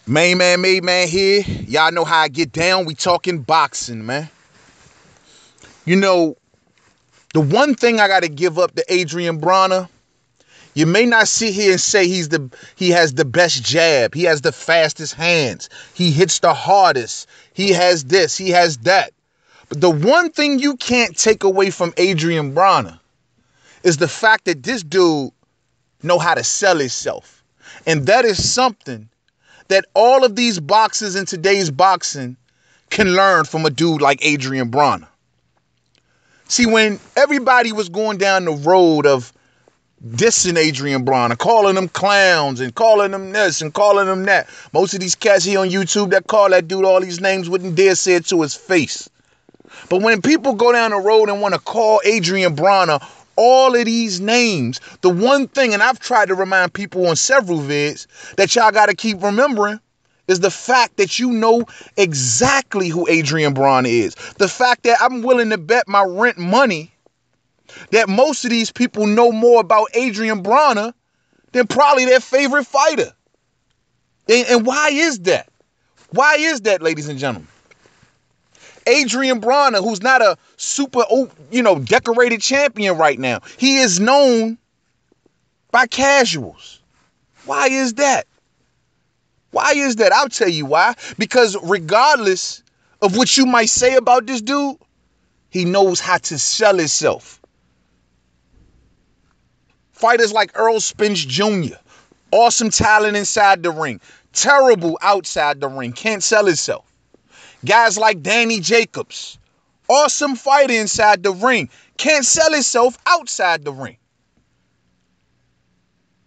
Main man, made man here. Y'all know how I get down. We talking boxing, man. You know, the one thing I got to give up to Adrien Broner, you may not sit here and say he has the best jab. He has the fastest hands. He hits the hardest. He has this. He has that. But the one thing you can't take away from Adrien Broner is the fact that this dude know how to sell himself. And that is something that all of these boxers in today's boxing can learn from a dude like Adrien Broner. See, when everybody was going down the road of dissing Adrien Broner, calling them clowns and calling them this and calling them that, most of these cats here on YouTube that call that dude all these names wouldn't dare say it to his face. But when people go down the road and want to call Adrien Broner all of these names, the one thing, and I've tried to remind people on several vids, that y'all got to keep remembering is the fact that you know exactly who Adrien Broner is. The fact that I'm willing to bet my rent money that most of these people know more about Adrien Broner than probably their favorite fighter. And why is that? Why is that, ladies and gentlemen? Adrien Broner, who's not a super, decorated champion right now, he is known by casuals. Why is that? Why is that? I'll tell you why. Because regardless of what you might say about this dude, he knows how to sell himself. Fighters like Earl Spence Jr., awesome talent inside the ring, terrible outside the ring, can't sell himself. Guys like Danny Jacobs, awesome fighter inside the ring, can't sell himself outside the ring.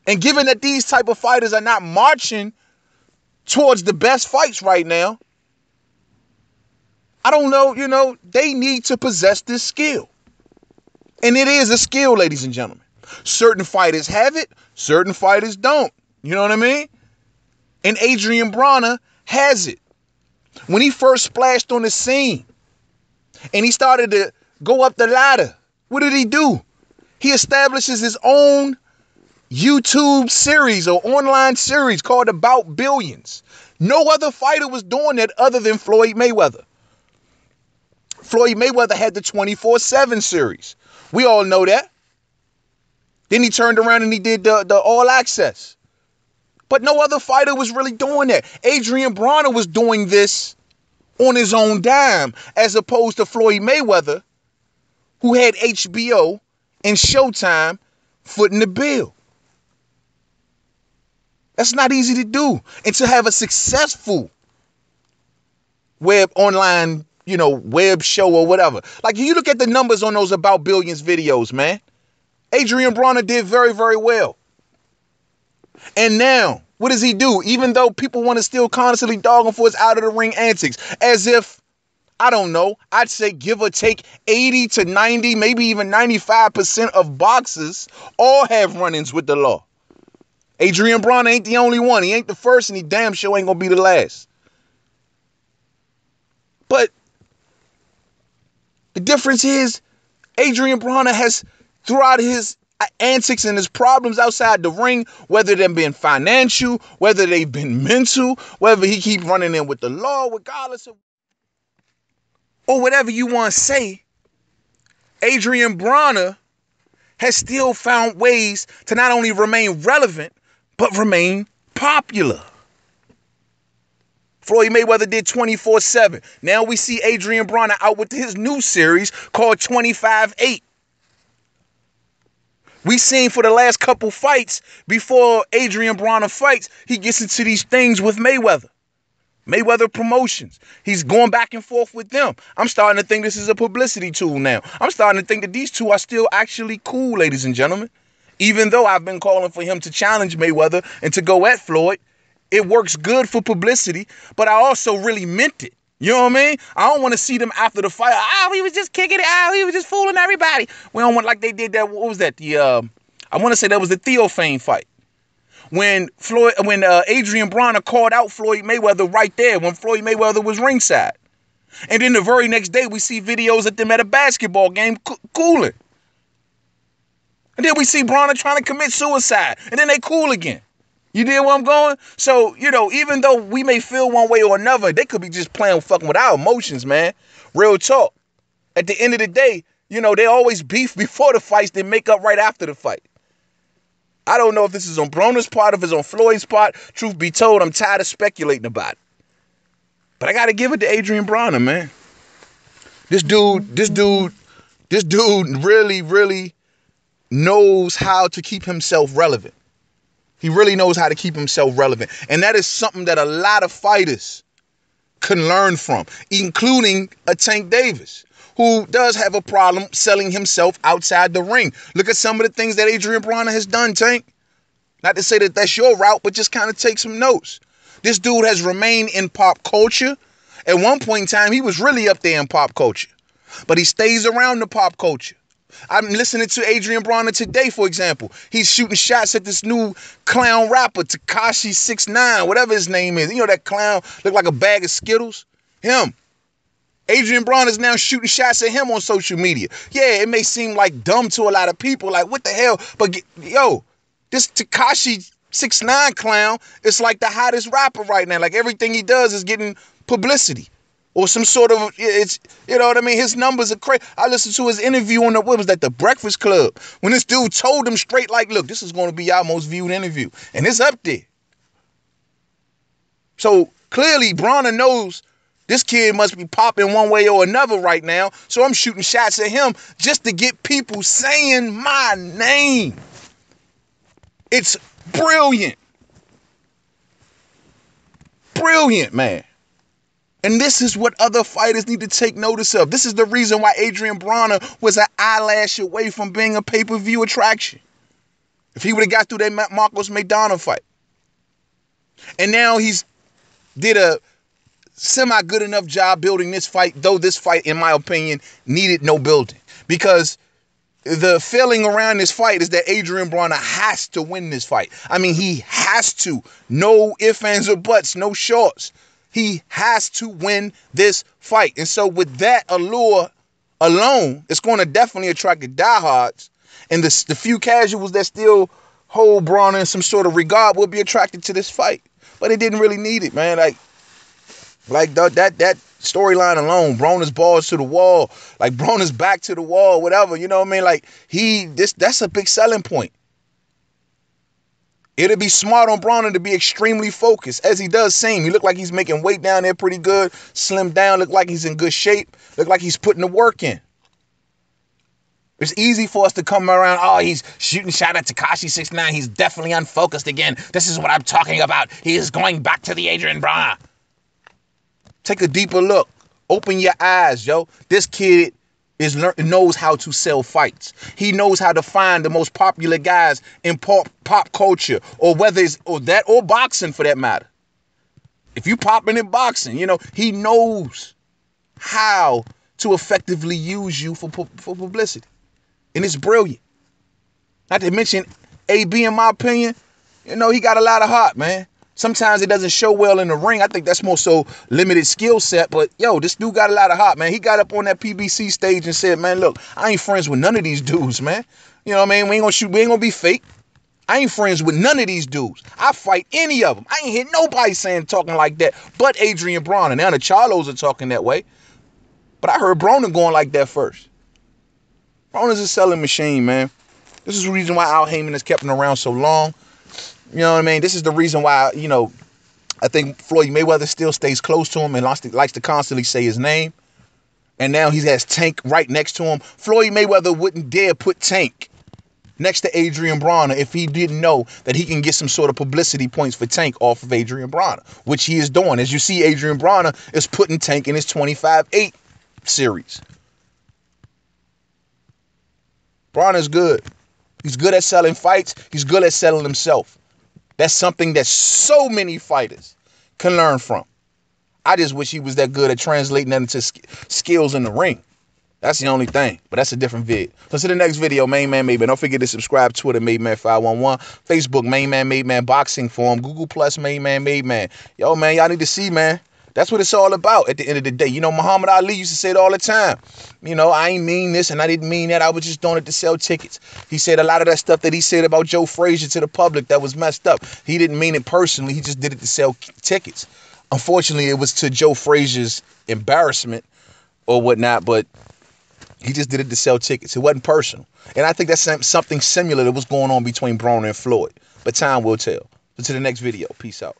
And given that these type of fighters are not marching towards the best fights right now, I don't know, they need to possess this skill. And it is a skill, ladies and gentlemen. Certain fighters have it, certain fighters don't. You know what I mean? And Adrien Broner has it. When he first splashed on the scene and he started to go up the ladder, what did he do? He establishes his own YouTube series or online series called About Billions. No other fighter was doing that other than Floyd Mayweather. Floyd Mayweather had the 24/7 series. We all know that. Then he turned around and he did the All Access. But no other fighter was really doing that. Adrien Broner was doing this on his own dime, as opposed to Floyd Mayweather, who had HBO and Showtime footing the bill. That's not easy to do. And to have a successful online, web show or whatever. Like, you look at the numbers on those About Billions videos, man. Adrien Broner did very, very well. And now, what does he do? Even though people want to still constantly dog him for his out-of-the-ring antics, as if, I don't know, I'd say give or take 80 to 90, maybe even 95% of boxers all have run-ins with the law. Adrien Broner ain't the only one. He ain't the first, and he damn sure ain't going to be the last. But the difference is Adrien Broner has, throughout his antics and his problems outside the ring, whether they've been financial, whether they've been mental, whether he keep running in with the law, regardless of, or whatever you want to say, Adrien Broner has still found ways to not only remain relevant, but remain popular. Floyd Mayweather did 24/7. Now we see Adrien Broner out with his new series called 25/8. We seen for the last couple fights, before Adrien Broner fights, he gets into these things with Mayweather. Mayweather Promotions. He's going back and forth with them. I'm starting to think this is a publicity tool now. I'm starting to think that these two are still actually cool, ladies and gentlemen. Even though I've been calling for him to challenge Mayweather and to go at Floyd, it works good for publicity, but I also really meant it. You know what I mean? I don't want to see them after the fight. He was just kicking it out. He was just fooling everybody. We don't want, like they did that. What was that? I want to say that was the Theophane fight. When Adrien Broner called out Floyd Mayweather right there when Floyd Mayweather was ringside. And then the very next day, we see videos of them at a basketball game cooling. And then we see Broner trying to commit suicide. And then they cool again. You did where I'm going? So, even though we may feel one way or another, they could be just playing fucking with our emotions, man. Real talk. At the end of the day, they always beef before the fights, then make up right after the fight. I don't know if this is on Broner's part, if it's on Floyd's part. Truth be told, I'm tired of speculating about it. But I got to give it to Adrien Broner, man. This dude really, really knows how to keep himself relevant. He really knows how to keep himself relevant. And that is something that a lot of fighters can learn from, including a Tank Davis, who does have a problem selling himself outside the ring. Look at some of the things that Adrien Broner has done, Tank. Not to say that that's your route, but just kind of take some notes. This dude has remained in pop culture. At one point in time, he was really up there in pop culture. But he stays around the pop culture. I'm listening to Adrien Broner today, for example. He's shooting shots at this new clown rapper, Tekashi 6ix9ine, whatever his name is. That clown look like a bag of Skittles? Him. Adrien Broner is now shooting shots at him on social media. Yeah, it may seem like dumb to a lot of people, like what the hell? But this Tekashi 6ix9ine clown is like the hottest rapper right now. Like everything he does is getting publicity. Or some sort of, it's, what I mean? His numbers are crazy. I listened to his interview on the Breakfast Club. When this dude told him straight, like, look, this is going to be our most viewed interview. And it's up there. So clearly, Broner knows this kid must be popping one way or another right now. So I'm shooting shots at him just to get people saying my name. It's brilliant. Brilliant, man. And this is what other fighters need to take notice of. This is the reason why Adrien Broner was an eyelash away from being a pay-per-view attraction. If he would have got through that Marcos Maidana fight. And now he's did a semi-good enough job building this fight, though this fight, in my opinion, needed no building. Because the feeling around this fight is that Adrien Broner has to win this fight. I mean, he has to. No ifs, ands, or buts, no shorts. He has to win this fight. And so with that allure alone, it's going to definitely attract the diehards. And the few casuals that still hold Broner in some sort of regard will be attracted to this fight. But it didn't really need it, man. Like that storyline alone, Broner's balls to the wall, like Broner's back to the wall, whatever, you know what I mean? Like that's a big selling point. It'd be smart on Broner to be extremely focused, as he does seem. He look like he's making weight down there pretty good, slimmed down, look like he's in good shape, look like he's putting the work in. It's easy for us to come around, oh, he's shooting shot at Tekashi 6ix9ine, he's definitely unfocused again. This is what I'm talking about. He is going back to the Adrien Broner. Take a deeper look. Open your eyes, yo. This kid knows how to sell fights. He knows how to find the most popular guys in pop culture, or whether it's that or boxing for that matter. If you popping in boxing, he knows how to effectively use you for publicity. And it's brilliant. Not to mention, AB, in my opinion, he got a lot of heart, man. Sometimes it doesn't show well in the ring. I think that's more so limited skill set. But, this dude got a lot of heart, man. He got up on that PBC stage and said, man, look, I ain't friends with none of these dudes, man. You know what I mean? We ain't gonna shoot. We ain't gonna be fake. I ain't friends with none of these dudes. I fight any of them. I ain't hear nobody talking like that but Adrien Broner. Now the Charlos are talking that way. But I heard Broner going like that first. Broner's a selling machine, man. This is the reason why Al Heyman has kept him around so long. You know what I mean? This is the reason why, I think Floyd Mayweather still stays close to him and likes to constantly say his name. And now he has Tank right next to him. Floyd Mayweather wouldn't dare put Tank next to Adrien Broner if he didn't know that he can get some sort of publicity points for Tank off of Adrien Broner, which he is doing. As you see, Adrien Broner is putting Tank in his 25-8 series. Broner's good. He's good at selling fights. He's good at selling himself. That's something that so many fighters can learn from. I just wish he was that good at translating that into skills in the ring. That's the only thing. But that's a different vid. So to the next video, Main Man Made Man. Don't forget to subscribe. Twitter, Made Man 511. Facebook, Main Man Made Man Boxing Forum. Google Plus, Main Man Made Man. Yo, man, y'all need to see, man. That's what it's all about at the end of the day. You know, Muhammad Ali used to say it all the time. You know, I ain't mean this and I didn't mean that. I was just doing it to sell tickets. He said a lot of that stuff that he said about Joe Frazier to the public that was messed up. He didn't mean it personally. He just did it to sell tickets. Unfortunately, it was to Joe Frazier's embarrassment or whatnot, but he just did it to sell tickets. It wasn't personal. And I think that's something similar to what's going on between Broner and Floyd. But time will tell. So to the next video. Peace out.